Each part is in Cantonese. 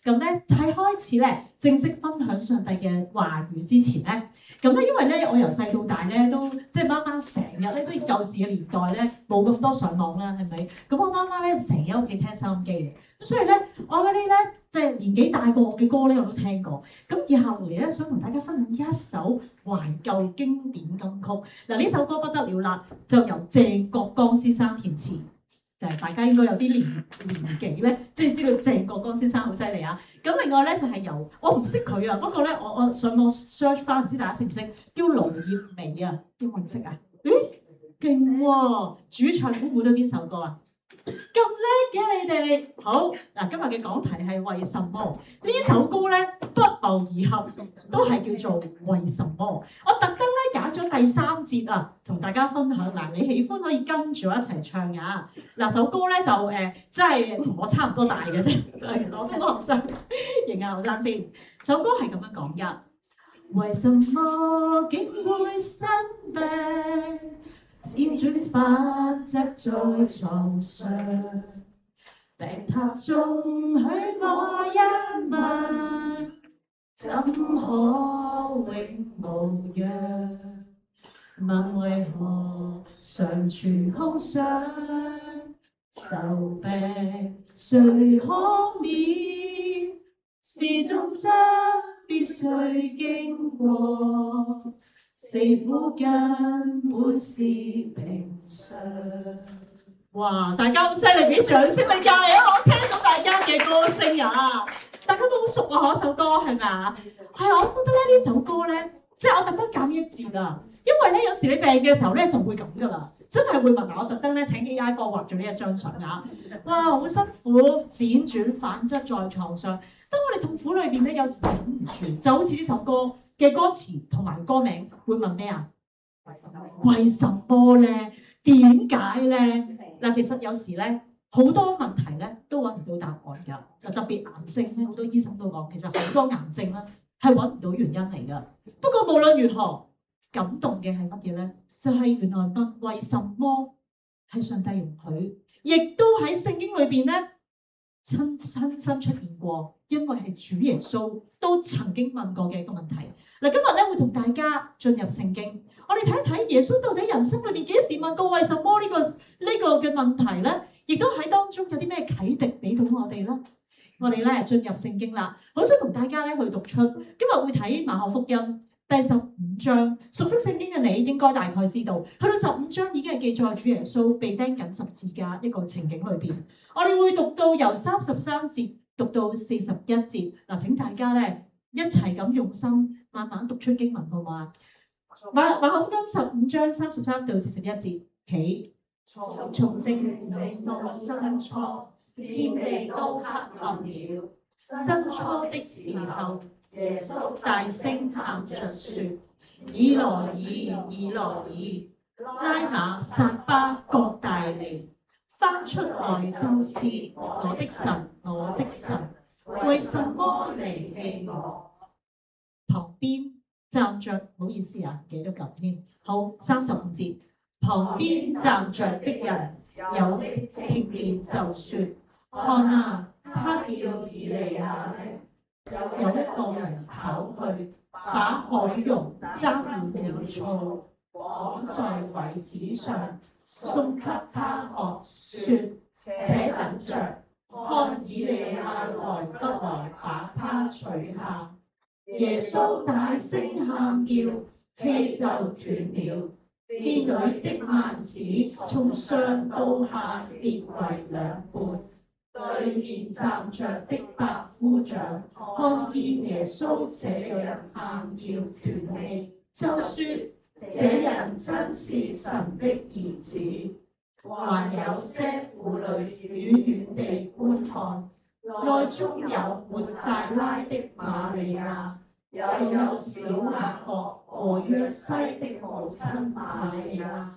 咁咧喺開始咧正式分享上帝嘅話語之前咧，咁咧因為咧我由細到大咧都即係媽媽成日咧，即係舊時嘅年代咧冇咁多上網啦，係咪？咁我媽媽咧成日喺屋企聽收音機嘅，咁所以咧我嗰啲咧即係年紀大過我嘅歌咧我都聽過。咁以下嚟咧想同大家分享一首懷舊經典金曲。嗱呢首歌不得了啦，就由鄭國江先生填詞。就係大家應該有啲年紀咧，即係知道鄭國江先生好犀利啊！咁另外咧就係由我唔識佢啊，不過咧我上網 search 翻，唔知大家識唔識？叫盧業瑂啊，有冇人識啊？咦，勁喎！主唱估唔估到邊首歌啊？咁叻嘅你哋，好嗱，今日嘅講題係為什麼？呢首歌咧不謀而合，都係叫做為什麼。我特登咧揀咗第三節啊，同大家分享嗱，你喜歡可以跟住我一齊唱㗎。嗱首歌咧就即係同我差唔多大嘅啫，我都好學生，認下後生先。首歌係咁樣講㗎，為什麼竟會生病？輾轉反側在床上，病榻中許我一問，怎可永無恙？問為何常存空想？愁病誰可免？是眾生必須經過。四苦根本是平常。哇！大家好犀利，俾掌聲你㗎！我聽到大家嘅歌聲啊，大家都好熟啊！嗰首歌係咪啊？係啊，我覺得咧呢首歌咧，即係我特登揀呢一節啊，因為咧有時你病嘅時候咧就會咁㗎啦，真係會問我特登咧請 AI 幫我畫咗呢一張相啊！哇，好辛苦，輾轉反側在床上。當我哋痛苦裏邊咧，有時忍唔住，就好似呢首歌嘅歌詞同埋歌名會問咩啊？為什麼咧？點解咧？嗱，其實有時咧好多問題咧都揾唔到答案㗎。就特別癌症咧，好多醫生都講，其實好多癌症咧係揾唔到原因嚟㗎。不過無論如何，感動嘅係乜嘢咧？就係原來問為什麼係上帝容許，亦都喺聖經裏邊咧親身出現過，因為係主耶穌都曾經問過嘅一個問題。嗱，今日咧會同大家進入聖經，我哋睇一睇耶穌到底人生裏邊幾時問過為什麼呢個嘅問題咧，亦都喺當中有啲咩啟迪俾到我哋咧？我哋咧進入聖經啦，好想同大家咧去讀出，今日會睇馬可福音第15章。熟悉聖經嘅你應該大概知道，去到15章已經係記載主耶穌被釘緊十字架一個情景裏邊。我哋會讀到由33節讀到41節。嗱，請大家咧一齊咁用心慢慢讀出經文，好嘛？馬可福音15章33到41節起。從聖靈到生初，天地都黑暗了。生初的時候，耶穌大聲喊着說：以羅以，以羅以，拉瑪撒巴各大利。翻出來就是我的神，我的神，為什麼離棄我？旁邊站着，唔好意思啊，記得咁添。好，35節，旁邊站着的人有聽見就說：看啊，他叫以利亞呢。有一個人跑去，把海蓉沾滿了醋，綁在葦子上，送給他喝，說：且等着，看以利亞來不來把他取下。耶穌大聲喊叫，氣就斷了，殿裏的幔子從上到下裂為兩半。對面站着的百夫長看見耶穌這樣喊叫斷氣，就說：這人真是神的兒子。還有些婦女遠遠地觀看，內中有抹大拉的瑪利亞，又有小雅各和約西的母親瑪利亞，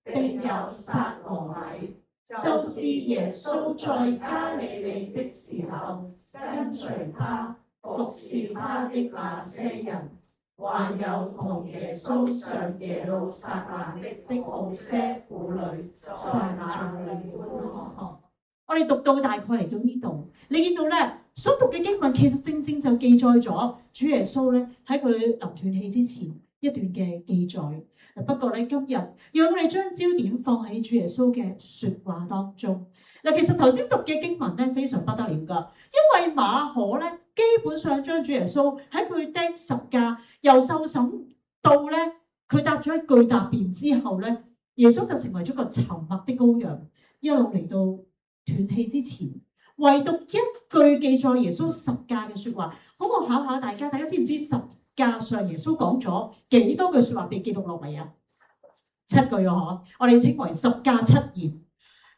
並有撒羅米。就是耶穌在加利利的時候，跟隨他服侍他的那些人，還有同耶穌上耶路撒冷的好些婦女，在那裏觀看。我哋讀到大概嚟到呢度，你見到咧所讀嘅經文其實正正就記載咗主耶穌咧喺佢臨斷氣之前一段嘅記載。不過咧，今日讓我哋將焦點放喺主耶穌嘅説話當中。嗱，其實頭先讀嘅經文咧非常不得了㗎，因為馬可咧基本上將主耶穌喺佢釘十架由受審到咧佢答咗一句答辯之後咧，耶穌就成為咗個沉默的羔羊，一路嚟到斷氣之前，唯獨一句記載耶穌十架嘅説話。好，我考下大家知唔知十架上耶穌講咗幾多句説話被記錄落嚟啊？7句啊，我哋稱為十架七言。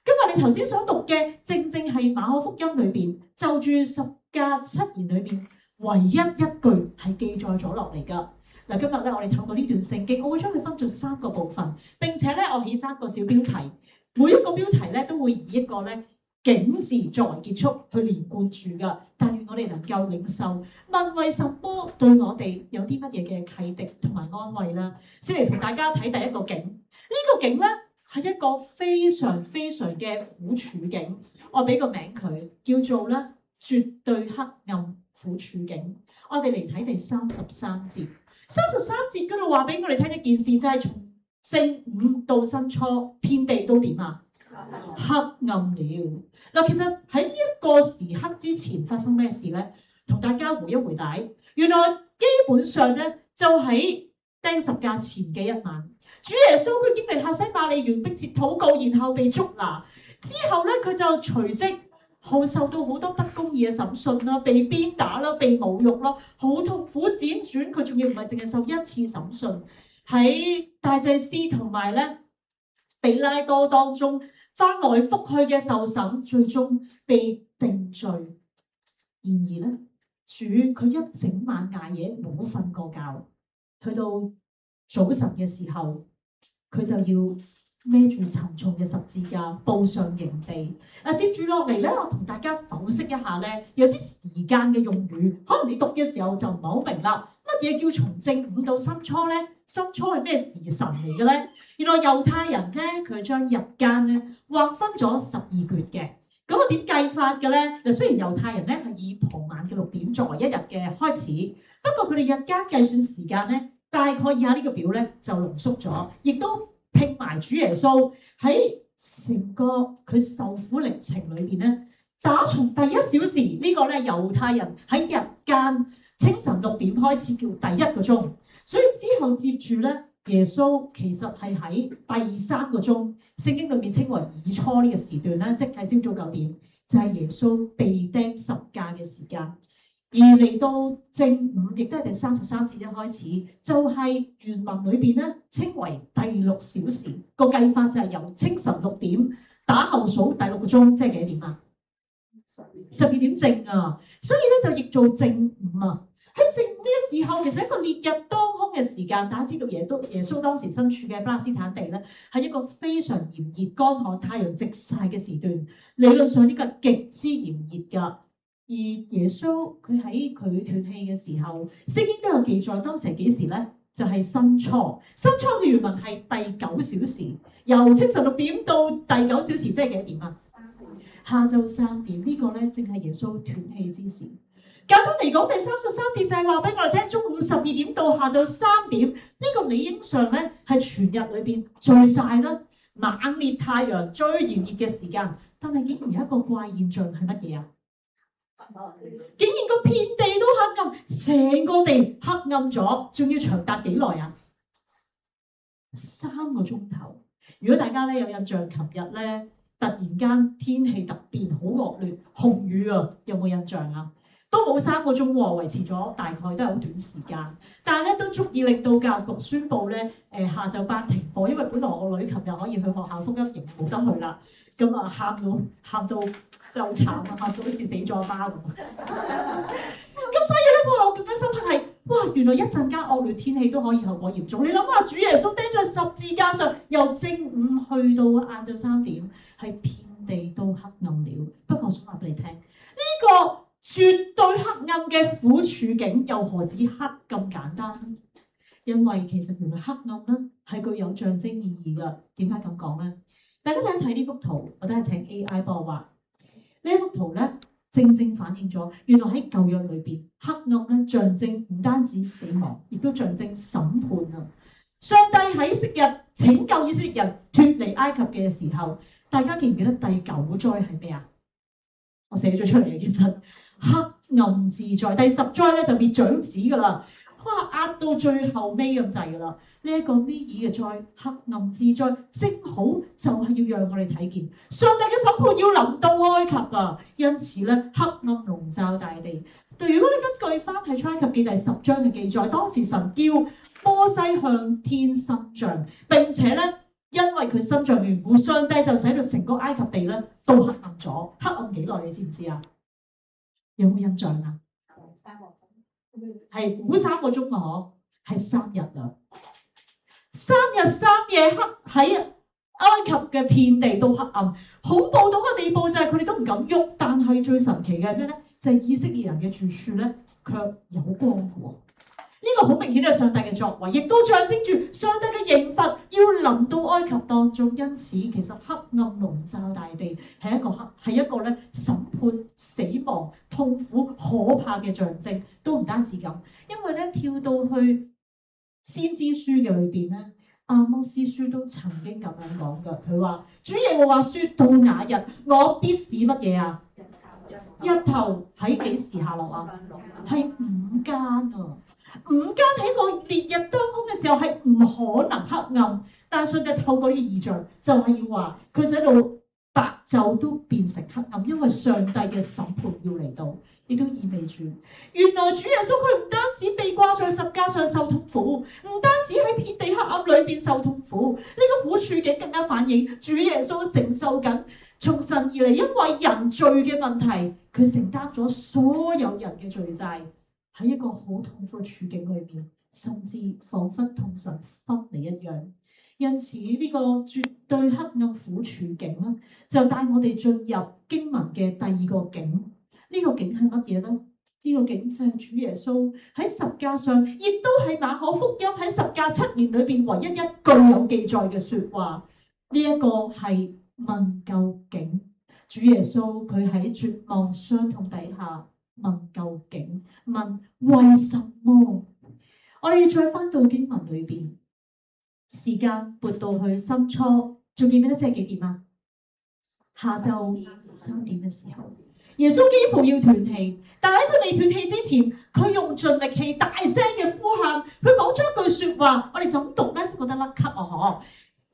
今日你頭先所讀嘅，正正係馬可福音裏邊就住十架七言裏邊唯一一句係記載咗落嚟㗎。嗱，今日咧我哋透過呢段聖經，我會將佢分做3個部分，並且咧我起3個小標題，每一個標題咧都會以一個咧景字作為結束去連貫住㗎。但願我哋能夠領受，問為什麼對我哋有啲乜嘢嘅啟迪同埋安慰啦。先嚟同大家睇第一個景，呢個景咧係一個非常非常嘅苦處境，我俾個名佢叫做咧絕對黑暗苦處境。我哋嚟睇第33節，33節嗰度話俾我哋聽一件事，就係從正午到申初，遍地都點啊？黑暗了。嗱，其實喺呢一個時刻之前發生咩事咧？同大家回一回帶，原來基本上咧就喺釘十架前嘅一晚。主耶穌佢經歷客西馬尼園迫切禱告，然後被捉拿之後咧，佢就隨即受到好多不公義嘅審訊啦，被鞭打啦，被侮辱啦，好痛苦輾轉。佢仲要唔係淨係受一次審訊，喺大祭司同埋咧比拉多當中翻來覆去嘅受審，最終被定罪。然而咧，主佢一整晚捱夜冇瞓過覺，去到早晨嘅時候，佢就要孭住沉重嘅十字架步上營地。接住落嚟咧，我同大家剖析一下咧，有啲時間嘅用語，可能你讀嘅時候就唔係好明啦。乜嘢叫從正午到申初咧？申初係咩時辰嚟嘅咧？原來猶太人咧，佢將日間咧劃分咗12橛嘅。咁啊點計法嘅咧？嗱，雖然猶太人咧係以傍晚嘅6點作為一日嘅開始，不過佢哋日間計算時間咧，大概以下呢個表咧就濃縮咗，亦都拼埋主耶穌喺成個佢受苦歷程裏邊咧，打從第一小時呢個咧猶太人喺日間清晨6點開始叫第1個鐘，所以之後接住咧耶穌其實係喺第3個鐘，聖經裏面稱為以初呢個時段咧，即係朝早9點，就係耶穌被釘十架嘅時間。而嚟到正午，亦都係第33節一開始，就係原文裏邊咧稱為第6小時。個計法就係由清晨6點打後數第6個鐘，即係幾多點啊？12點正啊！所以咧就譯做正午啊。喺正午呢個時候，其實一個烈日當空嘅時間，大家知道耶穌當時身處嘅巴勒斯坦地咧，係一個非常炎熱、乾旱、太陽直曬嘅時段。理論上呢個極之炎熱㗎。而耶穌佢喺佢斷氣嘅時候，聖經都有記載，當時係幾時咧？就係申初。申初嘅原文係第9小時，由清晨6點到第9小時，即係幾多點啊？下晝3點。呢個咧正係耶穌斷氣之時。簡單嚟講，第33節就係話俾我哋聽，中午12點到下晝3點，呢個理應上咧係全日裏邊最曬啦、猛烈太陽最炎熱嘅時間。但係竟然有一個怪現象係乜嘢啊？竟然個遍地都黑暗，成個地黑暗咗，仲要長達幾耐啊？3個鐘頭。如果大家咧有印象，琴日咧突然間天氣突變，好惡劣，紅雨啊，有冇印象啊？都冇3個鐘喎，維持咗大概都係好短時間，但係咧都足以令到教育局宣布咧下晝班停課，因為本來我女琴日可以去學校福音營冇得去啦，咁啊喊到就慘啊，喊到好似死咗阿媽咁。咁所以咧，我更加深刻係，哇！原來一陣間惡劣天氣都可以後果嚴重。你諗下，主耶穌釘在十字架上，由正午去到晏晝3點，係遍地都黑暗了。不過我想話俾你聽，呢個絕對黑暗嘅苦處境，又何止黑咁簡單？因為其實原來黑暗咧係具有象徵意義㗎。點解咁講咧？大家睇一睇呢幅圖，我等下請 AI 幫我畫。呢一幅圖咧正正反映咗原來喺舊約裏邊，黑暗咧象徵唔單止死亡，亦都象徵審判啊！上帝喺昔日拯救以色列人脫離埃及嘅時候，大家記唔記得第9災係咩啊？我寫咗出嚟嘅，其實黑暗自在。第10災咧就滅長子㗎啦，哇壓到最後尾咁滯㗎啦。呢一個尾二嘅災，黑暗自在，正好就係要讓我哋睇見上帝嘅審判要臨到埃及啊！因此咧，黑暗籠罩大地。如果你根據翻喺出埃及記第10章嘅記載，當時神叫摩西向天伸杖，並且咧因為佢伸杖嘅緣故，上帝就使到成個埃及地咧都黑暗咗。黑暗幾耐你知唔知啊？有冇印象啊？3個鐘，係估3個鐘啊！嗬，係3日啊！3日3夜黑喺埃及嘅遍地都黑暗，恐怖到個地步就係佢哋都唔敢喐。但係最神奇嘅係咩咧？就係以色列人嘅住處咧，卻有光喎。呢個好明顯係上帝嘅作為，亦都象徵住上帝嘅刑罰要臨到埃及當中。因此，其實黑暗籠罩大地係一個咧審判、死亡、痛苦、可怕嘅象徵。都唔單止咁，因為咧跳到去先知書嘅裏邊咧，阿摩司書都曾經咁樣講嘅。佢話：主耶和華説，到那日，我必使乜嘢啊？日頭喺幾時下落啊？係午間啊！午間喺個烈日當空嘅時候係唔可能黑暗，但係上帝透過呢個異象就係要話佢使到白晝都變成黑暗，因為上帝嘅審判要嚟到，亦都意味住原來主耶穌佢唔單止被掛在十架上受痛苦，唔單止喺遍地黑暗裏邊受痛苦，呢個苦處境更加反映主耶穌承受緊從神而嚟因為人罪嘅問題，佢承擔咗所有人嘅罪債。喺一個好痛苦嘅處境裏面，甚至彷彿同神分離一樣。因此呢個絕對黑暗苦處境咧，就帶我哋進入經文嘅第2個景。呢個景係乜嘢咧？呢個景就係主耶穌喺十架上，亦都係馬可福音喺十架7年裏邊唯一一句有記載嘅説話。呢一個係問究竟。主耶穌佢喺絕望傷痛底下。問究竟，問為什麼？我哋再翻到經文裏邊，時間撥到去申初，仲記唔記得即係幾點啊？下晝3點嘅時候，耶穌幾乎要斷氣，但喺佢未斷氣之前，佢用盡力氣大聲嘅呼喊，佢講咗一句説話，我哋就咁讀咧都覺得甩咳啊！嗬。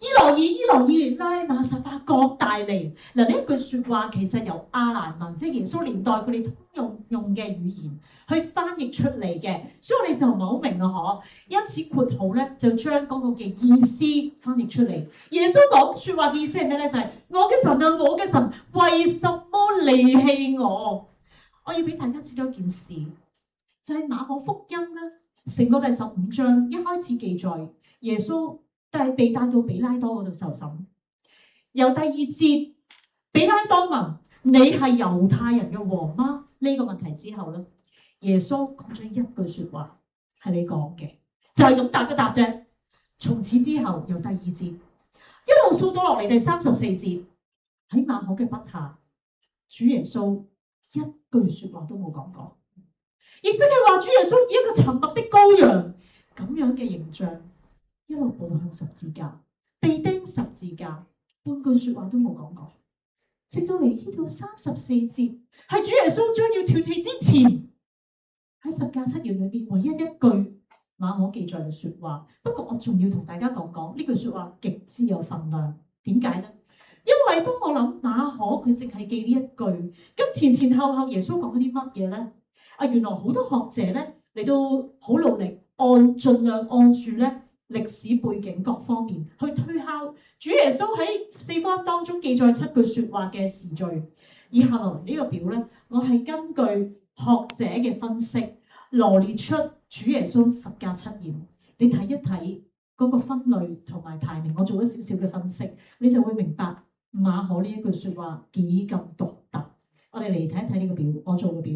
伊羅伊，伊羅伊，拉馬撒巴各大利。嗱，呢一句説話其實由亞蘭文，即係耶穌年代佢哋通用嘅語言去翻譯出嚟嘅，所以我哋就唔係好明啊！嗬，因此括號咧就將嗰個嘅意思翻譯出嚟。耶穌講説話嘅意思係咩咧？就係、是、我嘅神啊，我嘅神，為什麼離棄我？我要俾大家知道一件事，就係、是、馬可福音咧，成個第15章一開始記載耶穌。但係被帶到比拉多嗰度受審，由第2節，比拉多問：你係猶太人嘅王嗎？呢個問題之後咧，耶穌講咗一句説話，係你講嘅，就係咁答一答啫。從此之後，由第2節一路數到落嚟第34節，喺馬可嘅筆下，主耶穌一句説話都冇講過，亦即係話主耶穌以一個沉默的羔羊咁樣嘅形象。一路步向十字架，被釘十字架，半句説話都冇講過，直到嚟呢度34節，係主耶穌將要斷氣之前，喺十架7言裏邊唯一一句馬可記載嘅説話。不過我仲要同大家講講呢句説話極之有分量。點解呢？因為當我諗馬可佢淨係記呢一句，咁前後耶穌講咗啲乜嘢咧？原來好多學者咧嚟到好努力盡量按住咧。歷史背景各方面去推敲主耶穌喺4福音當中記載7句説話嘅時序。以下落嚟呢個表咧，我係根據學者嘅分析羅列出主耶穌十架7言。你睇一睇嗰個分類同埋排名，我做咗少少嘅分析，你就會明白馬可呢一句説話幾咁獨特。我哋嚟睇一睇呢個表，我做嘅表。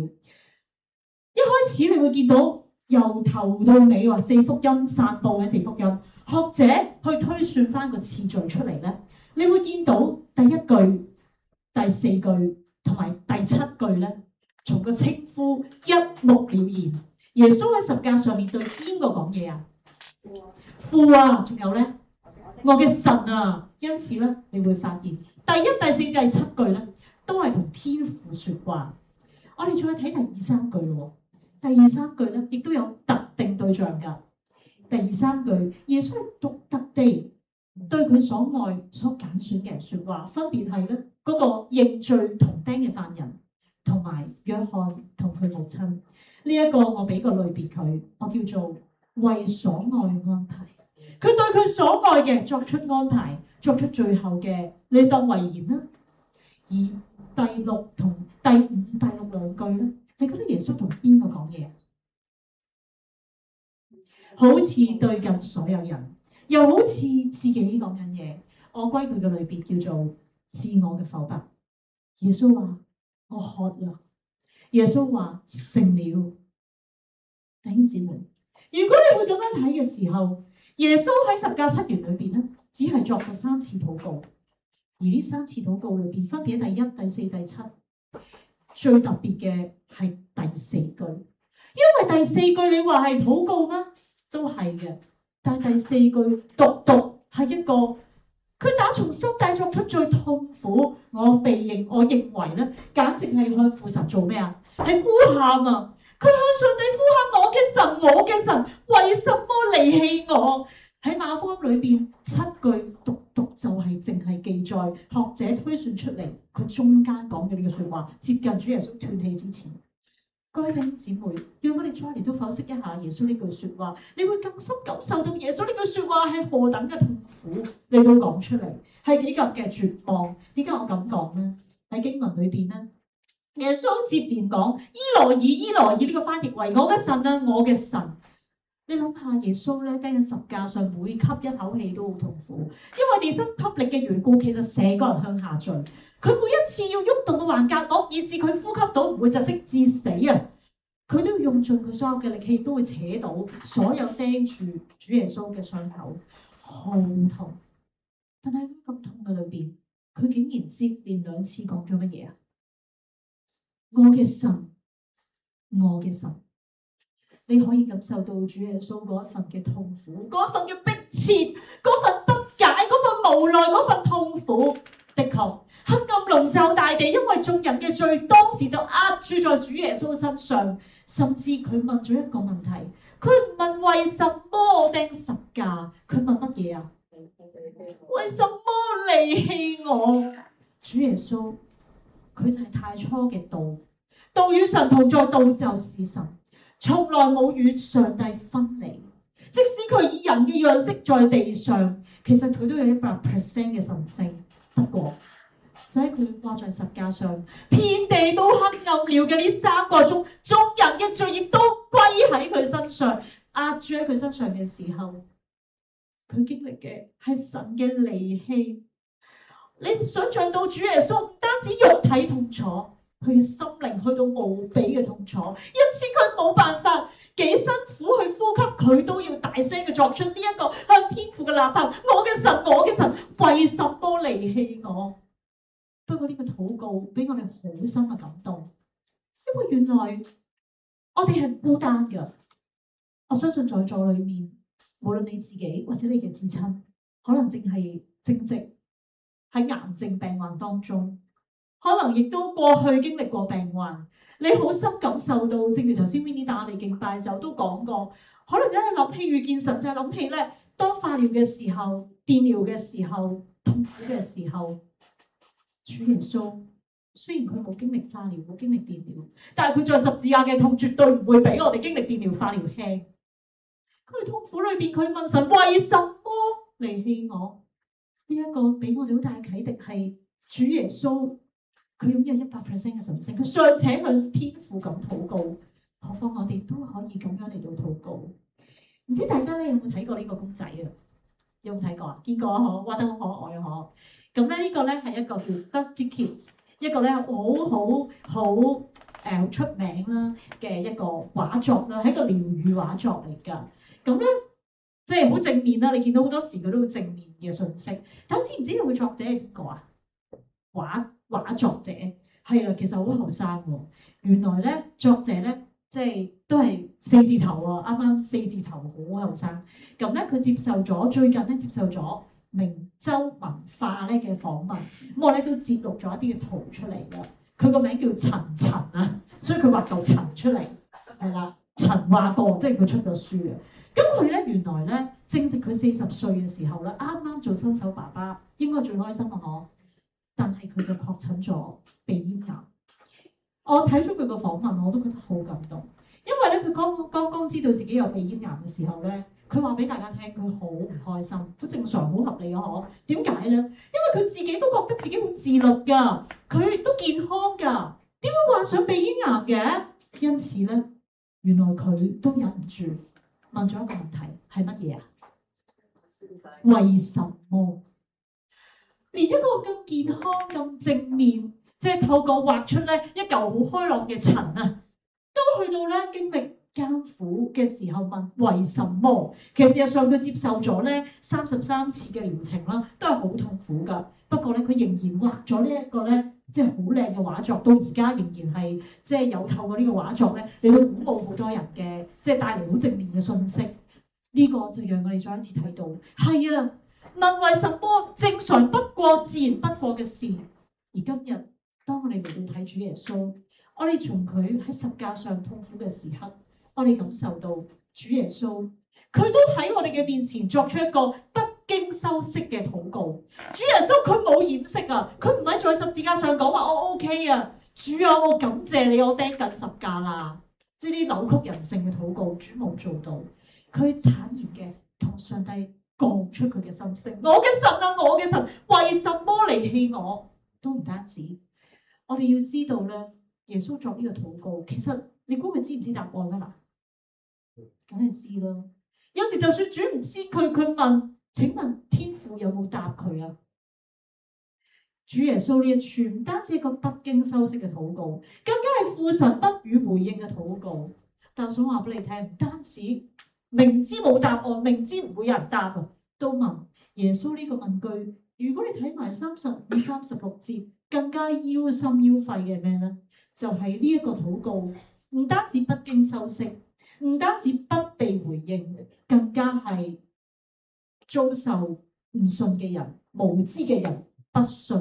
一開始你會見到。由頭到尾話4福音散佈嘅4福音，學者去推算翻個次序出嚟咧，你會見到第1句、第4句同埋第7句咧，從個稱呼一目了然。耶穌喺十架上面對邊個講嘢啊？父啊，仲有咧，我嘅神啊。因此咧，你會發現第一、第四、第七句咧，都係同天父說話。我哋再睇第二三句咯。第二三句咧，亦都有特定對象㗎。第二三句，耶穌係獨特地對佢所愛、所揀選嘅人說話，分別係咧嗰個認罪同釘嘅犯人，同埋約翰同佢母親。呢一個我俾個類別佢，我叫做為所愛安排。佢對佢所愛嘅作出安排，作出最後嘅你當遺言啦。而第六同第五、第六兩句咧，你覺得耶穌同邊個講嘢？好似對緊所有人，又好似自己講緊嘢。我歸佢嘅類別叫做自我嘅否白。耶穌話：我渴啦。耶穌話：成了。弟兄姊妹，如果你會咁樣睇嘅時候，耶穌喺十架七言裏邊咧，只係作過3次禱告，而呢3次禱告裏邊，分別喺第1、第4、第7。最特別嘅係第4句，因為第4句你話係禱告咩？都係嘅，但係第4句獨係一個，佢打從心底作出最痛苦，我認為咧，簡直係向父神做咩啊？係呼喊啊！佢向上帝呼喊：我嘅神，我嘅神，為什麼離棄我？喺馬可福音裏邊7句獨就係淨係記載學者推算出嚟，佢中間講嘅呢個說話，接近主耶穌斷氣之前。各位弟兄姊妹，讓我哋再嚟到剖析一下耶穌呢句說話，你會更深感受到耶穌呢句說話係何等嘅痛苦，你都講出嚟係幾咁嘅絕望。點解我咁講呢？喺經文裏邊咧，耶穌接連講伊羅爾，伊羅爾呢個翻譯為我嘅神啊，我嘅神。你諗下耶穌咧，釘喺十架上，每吸一口氣都好痛苦，因為地心吸力嘅緣故，其實成個人向下墜。佢每一次要喐動個橫膈膜，以致佢呼吸到唔會窒息致死啊！佢都要用盡佢所有嘅力氣，都會扯到所有釘住主耶穌嘅傷口，好痛。但係喺咁痛嘅裏邊，佢竟然接連2次講咗乜嘢啊？我嘅神，我嘅神。你可以感受到主耶穌嗰一份嘅痛苦，嗰一份嘅迫切，嗰份不解，嗰份無奈，嗰份痛苦。的確，黑暗籠罩大地，因為眾人嘅罪當時就壓住在主耶穌身上。甚至佢問咗一個問題，佢唔問為什麼我釘十架，佢問乜嘢啊？為什麼離棄我？主耶穌，佢就係太初嘅道，道與神同在，道就是神。從來冇與上帝分離，即使佢以人嘅樣式在地上，其實佢都有100% 嘅神性。不過就喺佢掛在十架上，遍地都黑暗了嘅呢3個鐘，眾人嘅罪亦都歸喺佢身上，壓住喺佢身上嘅時候，佢經歷嘅係神嘅離棄。你想象到主耶穌唔單止肉體痛楚，佢嘅心靈去到無比嘅痛楚，因此佢冇辦法幾辛苦去呼吸，佢都要大聲嘅作出呢一個向天父嘅吶喊：我嘅神，我嘅神，為什麼離棄我？不過呢個禱告俾我哋好深嘅感動，因為原來我哋係唔孤單㗎。我相信在座裏面，無論你自己或者你嘅至親，可能正值喺癌症病患當中。可能亦都過去經歷過病患，你好深感受到，正如頭先 Winnie 帶我哋敬拜嘅時候都講過，可能一諗起遇見神就係諗起咧，當化療嘅時候、電療嘅時候、痛苦嘅時候，主耶穌雖然佢冇經歷化療、冇經歷電療，但係佢在十字架嘅痛絕對唔會比我哋經歷電療、化療輕。佢痛苦裏邊，佢問神為什麼離棄我？呢一個俾我哋好大嘅啟迪係主耶穌。佢擁有100% 嘅神性，佢尚且向天父咁禱告，何況我哋都可以咁樣嚟到禱告。唔知大家咧有冇睇過呢個公仔啊？有冇睇過啊？見過啊？嗬，畫得好可愛啊！嗬。咁咧呢個咧係一個叫 Dusty Kids， 一個咧好出名啦嘅一個畫作啦，係一個療癒畫作嚟㗎。咁咧即係好正面啦，你見到好多時佢都好正面嘅信息。但係知唔知道佢作者係邊個啊？畫作者係啦，其實好後生喎。原來咧作者咧即係都係4字頭喎，啱啱4字頭好後生。咁咧佢接受咗最近咧接受咗明州文化咧嘅訪問，咁我咧都節錄咗一啲嘅圖出嚟㗎。佢個名叫陳陳啊，所以佢畫嚿陳出嚟，係啦，陳畫過，即係佢出咗書啊。咁佢咧原來咧正值佢40歲嘅時候咧，啱啱做新手爸爸，應該最開心啊我。但係佢就確診咗鼻咽癌。我睇咗佢個訪問，我都覺得好感動，因為咧佢剛剛知道自己有鼻咽癌嘅時候咧，佢話俾大家聽，佢好唔開心，好正常，好合理啊嗬。點解咧？因為佢自己都覺得自己好自律㗎，佢都健康㗎，點會患上鼻咽癌嘅？因此咧，原來佢都忍唔住問咗一個問題，係乜嘢啊？為什麼？連一個咁健康、咁正面，即係透過畫出咧一嚿好開朗嘅塵啊，都去到咧經歷艱苦嘅時候問為什麼？其實事實上佢接受咗咧33次嘅療程啦，都係好痛苦㗎。不過咧，佢仍然畫咗呢一個咧，即係好靚嘅畫作，到而家仍然係即係有透過呢個畫作咧嚟到鼓舞好多人嘅，即係帶嚟好正面嘅訊息。呢個就讓我哋再一次睇到，係啊。問為什麼正常不過、自然不過嘅事，而今日當我哋嚟到睇主耶穌，我哋從佢喺十架上痛苦嘅時刻，我哋感受到主耶穌，佢都喺我哋嘅面前作出一個不經修飾嘅禱告。主耶穌佢冇掩飾啊，佢唔喺在十字架上講話我 OK 啊，主啊我感謝你，我釘緊十架啦，即係啲扭曲人性嘅禱告，主冇做到，佢坦然嘅同上帝講出佢嘅心聲，我嘅神啊，我嘅神，為什麼離棄我？都唔單止，我哋要知道咧，耶穌作呢個禱告，其實你估佢知唔知答案啊？嗱，梗係知啦。有時就算主唔知，佢問，請問天父有冇答佢啊？主耶穌呢一處唔單止一個不經修飾嘅禱告，更加係父神不予回應嘅禱告。但我想話俾你聽，唔單止。明知冇答案，明知唔會有人答啊，都問耶穌呢個問句。如果你睇埋35、36節，更加腰心腰肺嘅咩咧？就係呢一個禱告，唔單止不經修飾，唔單止不被回應，更加係遭受唔信嘅人、無知嘅人不信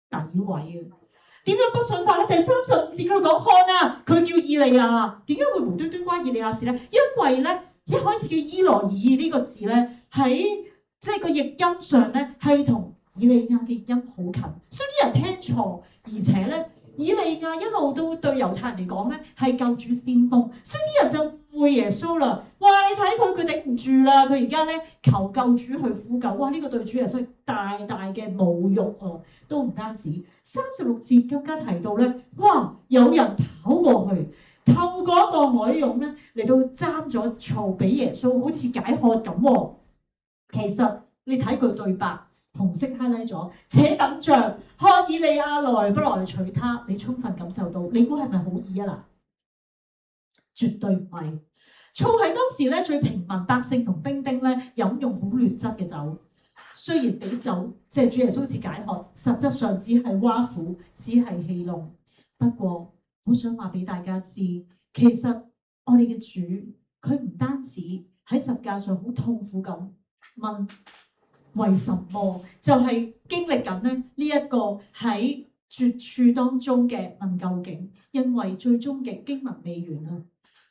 詆毀啊！點樣不信法咧？第35節嗰度講看啊，佢叫以利亞，點解會無端端關以利亞事咧？因為咧。一開始叫伊羅爾呢個字咧，喺即係個譯音上咧，係同以利亞嘅譯音好近，所以啲人聽錯，而且咧，以利亞一路都對猶太人嚟講咧係救主先鋒，所以啲人就誤會耶穌啦。哇！你睇佢頂唔住啦，佢而家咧求救主去呼救，哇！呢個對主耶穌大大嘅侮辱啊，都唔單止。36節更加提到咧，哇！有人跑過去。透過一個海湧咧嚟到沾咗醋俾耶穌，好似解渴咁喎。其實你睇佢對白，紅色 highlight 咗，且等着看以利亞來不來取他，你充分感受到，你估係咪好易啊嗱？絕對唔係。醋係當時咧最平民百姓同兵丁咧飲用好劣質嘅酒，雖然比酒即係主耶穌好似解渴，實質上只係挖苦，只係戲弄。不過，我想話俾大家知，其實我哋嘅主，佢唔單止喺十架上好痛苦咁問為什麼，就係經歷緊咧呢一個喺絕處當中嘅問究竟，因為最終嘅經文未完啊！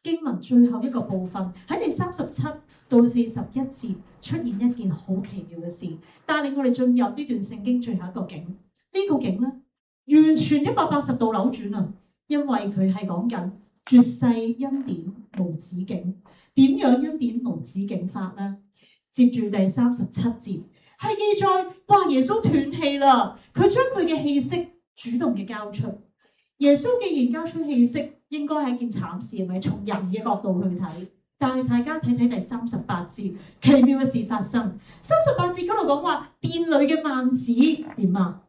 經文最後一個部分喺第37到41節出現一件好奇妙嘅事，帶領我哋進入呢段聖經最後一個景。呢個景咧完全180度扭轉啊！因為佢係講緊絕世恩典無止境，點樣恩典無止境法呢？接住第37節係記載，哇！耶穌斷氣啦，佢將佢嘅氣息主動嘅交出。耶穌既然交出氣息，應該係一件慘事，係咪？從人嘅角度去睇，但係大家睇睇第38節，奇妙嘅事發生。38節嗰度講話，殿裏嘅幔子點啊？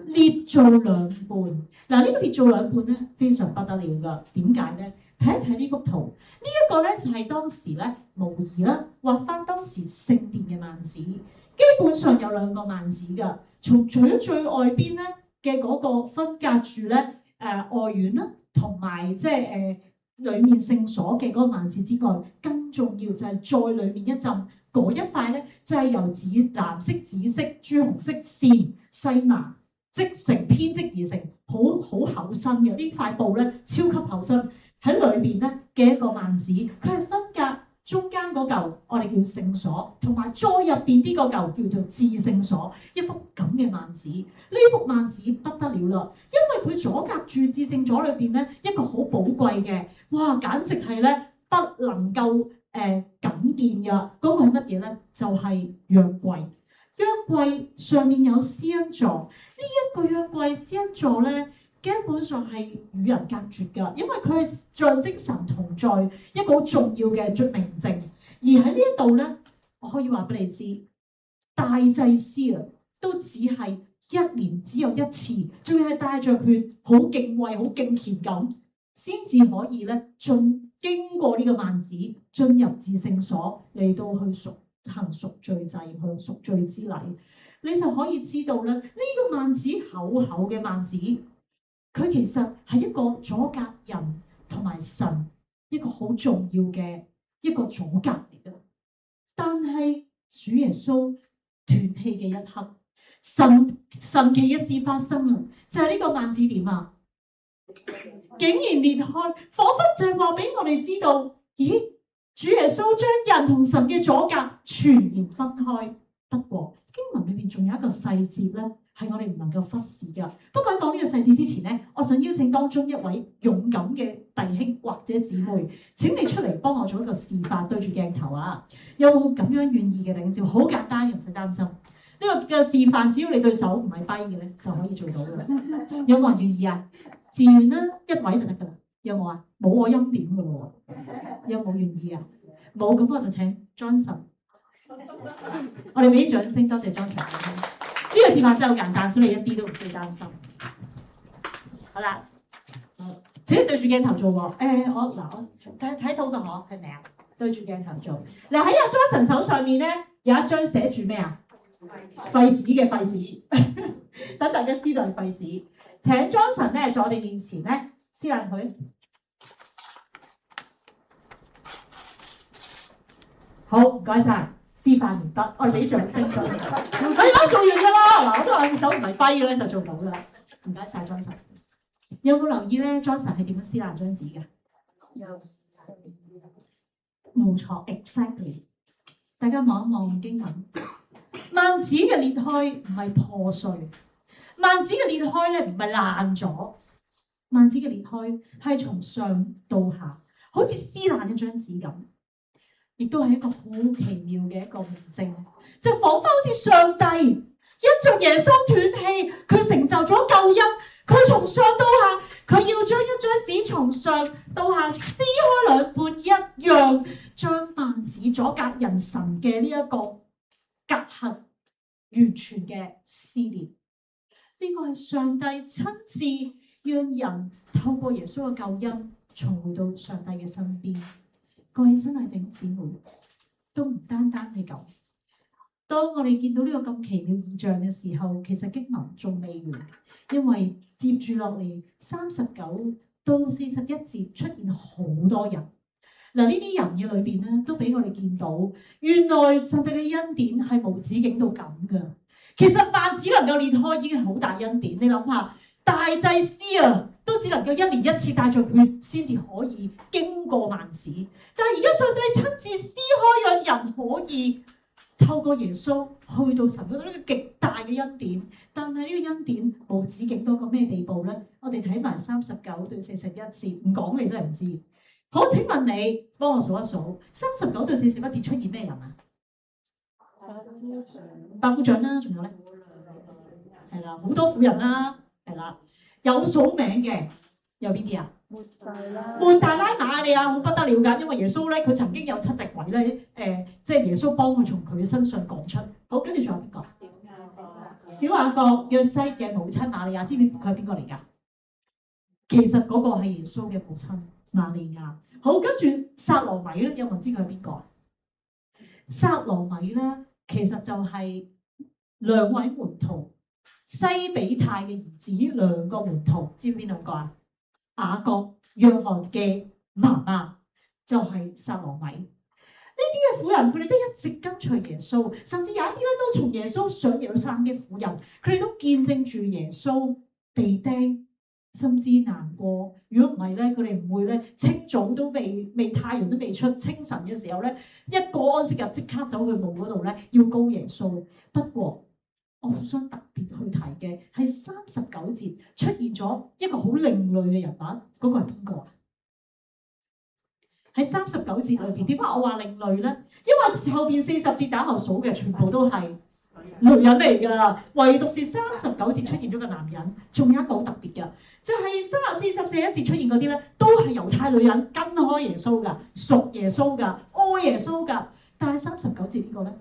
裂做兩半。嗱，呢個裂做兩半咧，非常不得了㗎。點解咧？睇一睇呢幅圖，呢一個咧就係當時咧模擬啦，畫翻當時聖殿嘅幔子。基本上有兩個幔子㗎，除咗最外邊咧嘅嗰個分隔住咧外院啦，同埋即係裡面聖所嘅嗰個幔子之外，更重要就係再裡面一浸嗰一塊咧，就係由藍色、紫色、朱紅色線細麻織成編織而成，好厚身嘅呢塊布咧，超級厚身喺裏邊咧嘅一個幔子，佢係分隔中間嗰嚿我哋叫聖所，同埋再入邊啲嗰嚿叫做至聖所，一幅咁嘅幔子。呢幅幔子不得了啦，因為佢阻隔住至聖所裏邊咧一個好寶貴嘅，哇！簡直係咧不能夠僅見嘅嗰個係乜嘢咧？就係約櫃。約櫃上面有施恩座，呢一個約櫃施恩座咧，基本上係與人隔絕㗎，因為佢係象徵神同在一個好重要嘅明證。而喺呢一度咧，我可以話俾你知，大祭司啊，都只係一年只有一次，仲要係帶着血，好敬畏、好敬虔咁，先至可以咧經過呢個幔子進入至聖所嚟到去行贖罪祭，去贖罪之禮，你就可以知道咧，呢個幔子厚厚嘅幔子，佢其實係一個阻隔人同埋神一個好重要嘅一個阻隔嚟嘅。但係主耶穌斷氣嘅一刻，神奇嘅事發生啊！就係呢個幔子點啊，竟然裂開，彷彿就係話俾我哋知道，咦？主耶穌將人同神嘅阻隔全然分開。不過經文裏邊仲有一個細節咧，係我哋唔能夠忽視㗎。不過喺講呢個細節之前咧，我想邀請當中一位勇敢嘅弟兄或者姊妹，請你出嚟幫我做一個示範，對住鏡頭啊！有冇咁樣願意嘅領袖？好簡單，唔使擔心。呢個嘅示範，只要你對手唔係跛嘅咧，就可以做到㗎啦。有冇人願意啊？自願啦，一位就得㗎啦。有冇啊？冇我欽點㗎咯喎。有冇願意啊？冇，咁我就請 Johnson。我哋俾啲掌聲，多謝 Johnson。呢個示範真係好簡單，所以你一啲都唔需要擔心。好啦，請你對住鏡頭做喎。我睇到嘅可係咪啊？對住鏡頭做。嗱，喺阿 Johnson 手上面咧有一張寫住咩啊？廢紙嘅廢紙，等大家知道係廢紙。請 Johnson 咧在我哋面前咧撕爛佢。好，唔該晒，示範完畢，我哋俾掌聲佢。我而家做完㗎啦，嗱，我手唔係跛嘅咧就做到㗎啦。唔該晒 Johnson。有冇留意咧 Johnson 係點樣撕爛張紙嘅？冇錯 ，exactly。大家望一望經文，幔子嘅裂開唔係破碎，幔子嘅裂開咧唔係爛咗，幔子嘅裂開係從上到下，好似撕爛一張紙咁。亦都係一個好奇妙嘅一個明證，就彷彿好似上帝因着耶穌斷氣，佢成就咗救恩，佢從上到下，佢要將一張紙從上到下撕開兩半一樣，將幔子阻隔人神嘅呢一個隔閡完全嘅撕裂。呢個係上帝親自讓人透過耶穌嘅救恩重回到上帝嘅身邊。各位親愛弟兄姊妹，都唔單單係咁。當我哋見到呢個咁奇妙異象嘅時候，其實經文仲未完，因為接住落嚟39到41節出現好多人。嗱，呢啲人嘅裏邊咧，都俾我哋見到，原來上帝嘅恩典係無止境到咁噶。其實幔子能夠裂開已經係好大恩典。你諗下，大祭司啊，都只能夠一年一次帶着血先至可以經過幔子，但係而家上帝親自撕開，讓人可以透過耶穌去到神嗰度，呢個極大嘅恩典。但係呢個恩典無止境到個咩地步咧？我哋睇埋39到41節，唔講你真係唔知。好，請問你幫我數一數39到41節出現咩人啊？百夫長啦，仲有咧？係啦，好多婦人啦，係啦，有數名嘅有邊啲啊？抹大拉瑪利亞好不得了㗎，因為耶穌咧佢曾經有7隻鬼咧，即係耶穌幫佢從佢身上趕出。好，跟住仲有邊個？小雅各約西嘅母親瑪利亞，知唔知佢係邊個嚟㗎？其實嗰個係耶穌嘅母親瑪利亞。好，跟住撒羅米咧，有冇人知佢係邊個啊？撒羅米咧，其實就係2位門徒西比泰嘅兒子兩個門徒，知唔知邊兩個啊？雅各、約翰嘅媽媽就係撒羅米。呢啲嘅婦人，佢哋都一直跟隨耶穌，甚至有一啲咧都從耶穌上耶路撒冷嘅婦人，佢哋都見證住耶穌被釘，甚至難過。如果唔係咧，佢哋唔會咧清早都未太陽都未出，清晨嘅時候咧，一個安息日即刻走去墓嗰度咧要膏耶穌。不過我好想特別去提嘅係39節出現咗一個好另類嘅人物，嗰個係邊個啊？喺39節裏邊，點解我話另類咧？因為後邊40節打後數嘅全部都係女人嚟㗎，唯獨是39節出現咗個男人。仲有一個好特別嘅，就係34、41節出現嗰啲咧，都係猶太女人跟開耶穌㗎，屬耶穌㗎，愛耶穌㗎。但係39節呢個咧，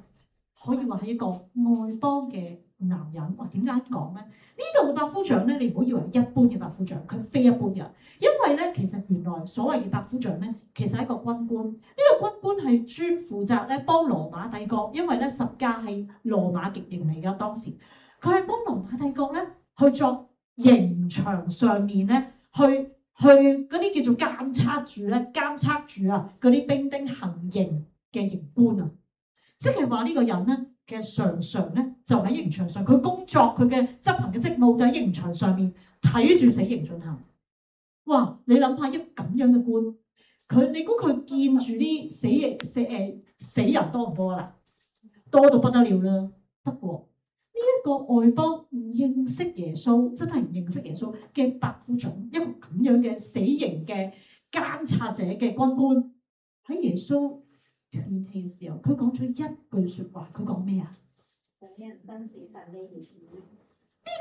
可以話係一個外邦嘅男人。哇，點解講咧？呢度嘅百夫長咧，你唔好以為一般嘅百夫長，佢非一般嘅。因為咧，其實原來所謂嘅百夫長咧，其實係一個軍官。呢個軍官係專負責咧幫羅馬帝國，因為咧十架係羅馬極刑嚟㗎當時。佢係幫羅馬帝國咧去作刑場上面咧去嗰啲叫做監測住啊嗰啲兵丁行刑嘅刑官啊。即係話呢個人咧嘅常咧就喺刑場上，佢工作佢嘅執行嘅職務就喺刑場上面睇住死刑進行。哇！你諗下一咁樣嘅官，你估佢見住啲死人多唔多啦？多到不得了啦！不過呢一個外邦唔認識耶穌，真係唔認識耶穌嘅百夫長，一個咁樣嘅死刑嘅監察者嘅軍官，喺耶穌斷氣嘅時候，佢講咗一句説話，佢講咩啊？呢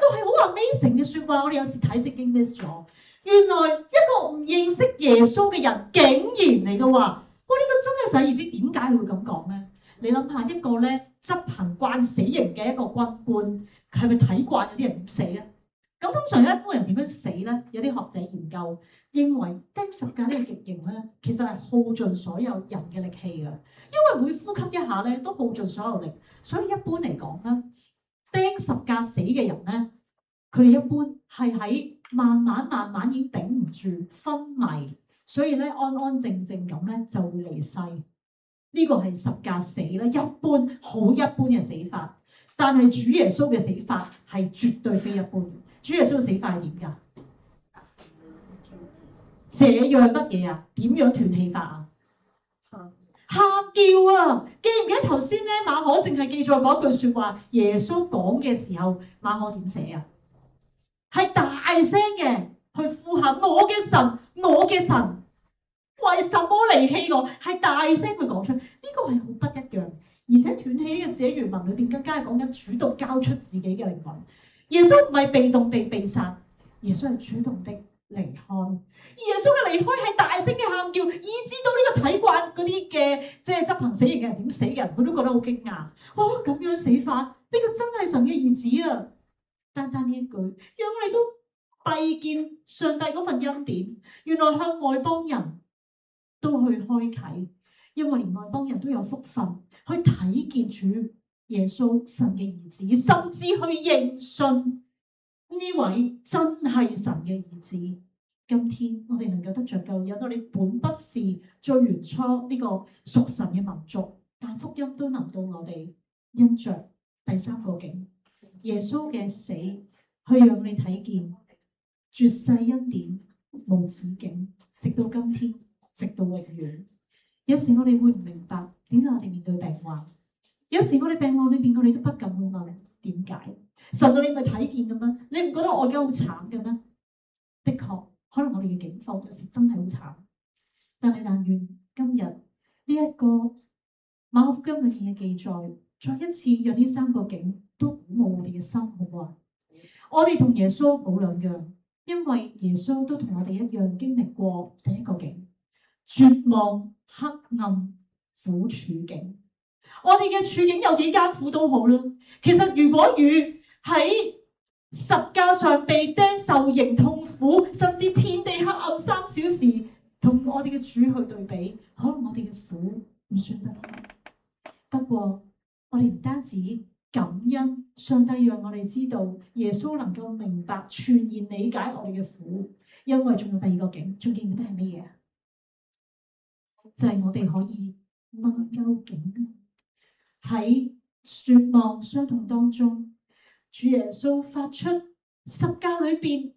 個係好 amazing 嘅説話，我哋有時睇聖經 miss 咗。原來一個唔認識耶穌嘅人，竟然嚟到話：哇！呢個真係神兒子，點解佢會咁講咧？你諗下一個咧執行慣死刑嘅一個軍官，係咪睇慣有啲人點死咧？咁通常一般人點樣死咧？有啲學者研究認為釘十架呢個極刑咧，其實係耗盡所有人嘅力氣㗎，因為每呼吸一下咧都耗盡所有力，所以一般嚟講咧，釘十架死嘅人咧，佢哋一般係喺慢慢已經頂唔住昏迷，所以咧安安靜靜咁咧就會離世。呢個係十架死咧，一般好一般嘅死法。但係主耶穌嘅死法係絕對非一般。主耶穌嘅死法係點㗎？這樣乜嘢啊？點樣斷氣法啊？喊叫啊！記唔記得頭先咧馬可淨係記載嗰句説話？耶穌講嘅時候，馬可點寫啊？係大聲嘅去呼喊我嘅神，我嘅神，為什麼離棄我？係大聲去講出，呢個係好不一樣。而且斷氣呢個字喺原文裏邊更加係講緊主動交出自己嘅靈魂。耶穌唔係被動地被殺，耶穌係主動的離開。耶穌嘅離開係大聲嘅喊叫，以致到呢個睇慣嗰啲嘅即係執行死刑嘅人點死嘅人，佢都覺得好驚訝。哇！咁樣死法，呢個真係神嘅兒子啊！單單呢一句，讓我哋都閉見上帝嗰份恩典。原來向外邦人都去開啟，因為連外邦人都有福分去睇見主耶穌神嘅兒子，甚至去認信呢位真係神嘅兒子。今天我哋能夠得着救恩，我哋本不是最原初呢個屬神嘅民族，但福音都臨到我哋，因着第三個景，耶穌嘅死，去讓你睇見絕世恩典無止境，直到今天，直到永遠。有時我哋會唔明白點解我哋面對病患，有時我哋病患裏邊我哋都不敢去問點解。神啊，你唔係睇見嘅咩？你唔覺得我而家好慘嘅咩？的確，可能我哋嘅境況有時真係好慘，但願今日呢一個馬可福音裏面嘅記載，再一次讓呢三個景都鼓舞我哋嘅心，好唔好啊？我哋同耶穌冇兩樣，因為耶穌都同我哋一樣經歷過第一個景，絕望、黑暗、苦處境。我哋嘅處境有幾艱苦都好啦。其實如果與喺十架上被釘受刑痛苦，甚至遍地黑暗3小時，同我哋嘅主去對比，可能我哋嘅苦唔算得。不過我哋唔單止感恩，上帝讓我哋知道耶穌能夠明白全然理解我哋嘅苦，因為仲有第二個景，仲記唔記得係乜嘢啊？就係我哋可以問究竟喺絕望傷痛當中，主耶穌發出十架裏邊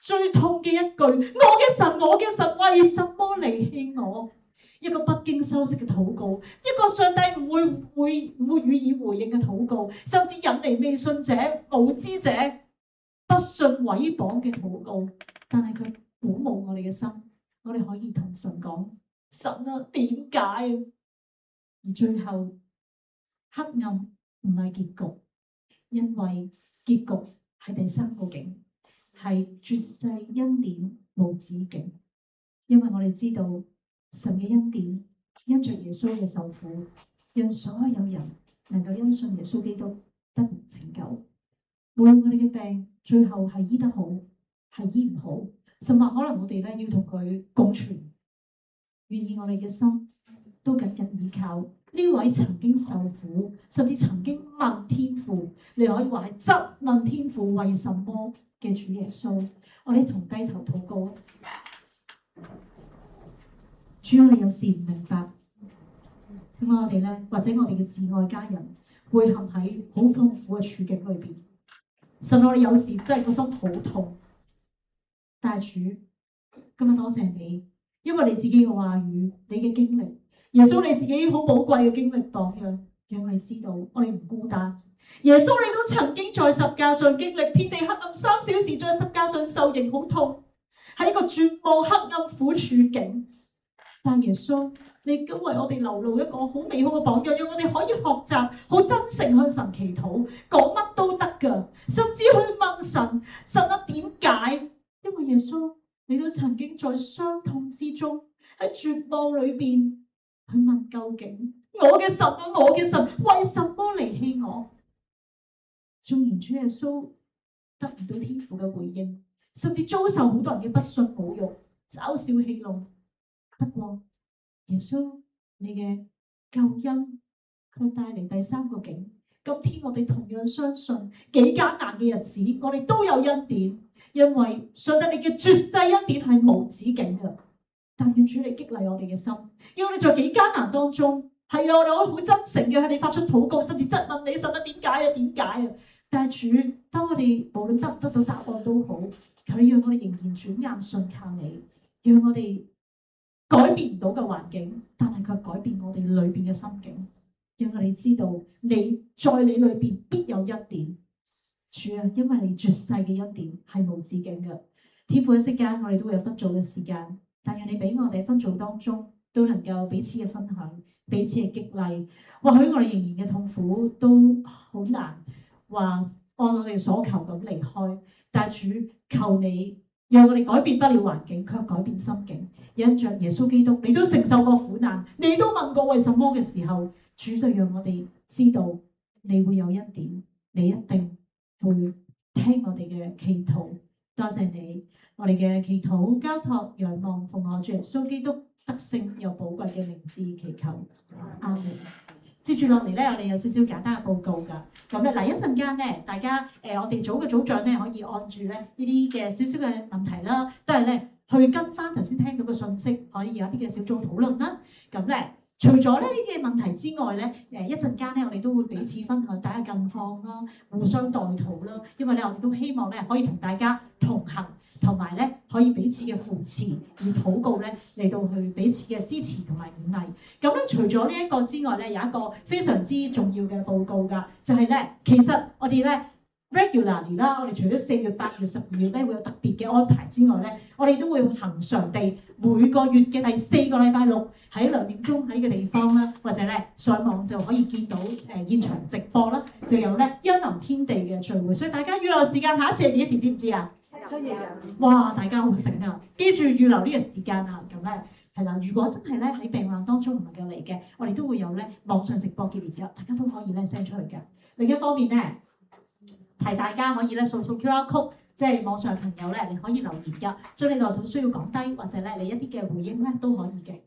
最痛嘅一句：我嘅神，我嘅神，為什麼離棄我？一個不經修飾嘅禱告，一個上帝唔會予以回應嘅禱告，甚至引嚟未信者、無知者不信毀謗嘅禱告。但係佢鼓舞我哋嘅心，我哋可以同神講：神啊，點解？而最後黑暗唔係結局，因為結局係第三個景，係絕世恩典無止境。因為我哋知道神嘅恩典因着耶穌嘅受苦，讓所有人能夠因信耶穌基督得拯救。無論我哋嘅病最後係醫得好，係醫唔好，甚至可能我哋咧要同佢共存，願意我哋嘅心都緊緊依靠呢位曾經受苦，甚至曾經問天父，你可以話係質問天父為什麼嘅主耶穌。我哋同低頭禱告啊！主，我哋有時唔明白，咁我哋咧，或者我哋嘅摯愛家人會陷喺好豐富嘅處境裏邊。神，我哋有時真係個心好痛，但係主，今日多謝你，因為你自己嘅話語，你嘅經歷，耶穌你自己好寶貴嘅經歷榜樣，讓我哋知道我哋唔孤單。耶穌你都曾經在十架上經歷遍地黑暗3小時，在十架上受刑好痛，喺一個絕望黑暗苦處境。但耶穌，你今為我哋流露一個好美好嘅榜樣，讓我哋可以學習好真誠向神祈禱，講乜都得㗎，甚至去問神，神啊，點解？因為耶穌，你都曾經在傷痛之中，喺絕望裏邊去問究竟，我嘅神啊，我嘅神，為什麼離棄我？縱然主耶穌得唔到天父嘅回應，甚至遭受好多人嘅不信侮辱、嘲笑戲弄。不過耶穌，你嘅救恩佢帶嚟第三個景。今天我哋同樣相信，幾艱難嘅日子，我哋都有恩典，因為上帝你嘅絕世恩典係無止境嘅。但願主你激勵我哋嘅心，因為我哋在幾艱難當中，係啊，我哋可以好真誠嘅向你發出禱告，甚至質問你，神啊，點解啊？點解啊？但係主，當我哋無論得唔得到答案都好，求你讓我哋仍然轉眼信靠你，讓我哋改變唔到嘅環境，但係卻改變我哋裏邊嘅心境，讓我哋知道你在你裏邊必有恩典。主啊，因為你絕世嘅恩典係無止境嘅。天父一息間，我哋都會有分組嘅時間，但願你俾我哋分組當中都能夠彼此嘅分享，彼此嘅激勵。或許我哋仍然嘅痛苦都好難話按我哋所求咁離開，但係主，求你讓我哋改變不了環境，卻改變心境。因着耶穌基督，你都承受過苦難，你都問過為什麼嘅時候，主就讓我哋知道你會有恩典，你一定會聽我哋嘅祈禱。多謝你，我哋嘅祈禱交託仰望奉我主耶穌基督得勝又寶貴嘅名字祈求，阿門。接住落嚟咧，我哋有少少簡單嘅報告㗎。咁咧嗱，一陣間咧，大家我哋組嘅組長咧可以按住咧呢啲嘅少少嘅問題啦，都係咧去跟翻頭先聽到嘅信息，可以有一啲嘅小組討論啦。咁咧，除咗咧呢啲嘅問題之外咧，一陣間咧我哋都會彼此分享大家近況啦，互相代禱啦。因為咧我哋都希望咧可以同大家同行。同埋咧，可以彼此嘅扶持，以禱告咧嚟到去彼此嘅支持同埋勉勵。咁咧，除咗呢一個之外咧，有一個非常之重要嘅報告㗎，就係咧，其實我哋咧 regularly 啦，我哋除咗4月、8月、12月咧會有特別嘅安排之外咧，我哋都會恆常地每個月嘅第4個禮拜六喺2點鐘喺呢個地方啦，或者咧上網就可以見到現場直播啦，就有咧恩臨天地嘅聚會。所以大家預留時間，下一次係幾時知唔知啊？哇！大家好醒啊，記住預留呢個時間啊。咁咧係啦，如果真係咧喺病患當中唔能夠嚟嘅，我哋都會有咧網上直播嘅連結，大家都可以咧 send 出去嘅。另一方面咧，提大家可以咧掃 QR code，即係網上朋友咧，你可以留言㗎，將你內肚需要講低，或者咧你一啲嘅回應咧都可以嘅。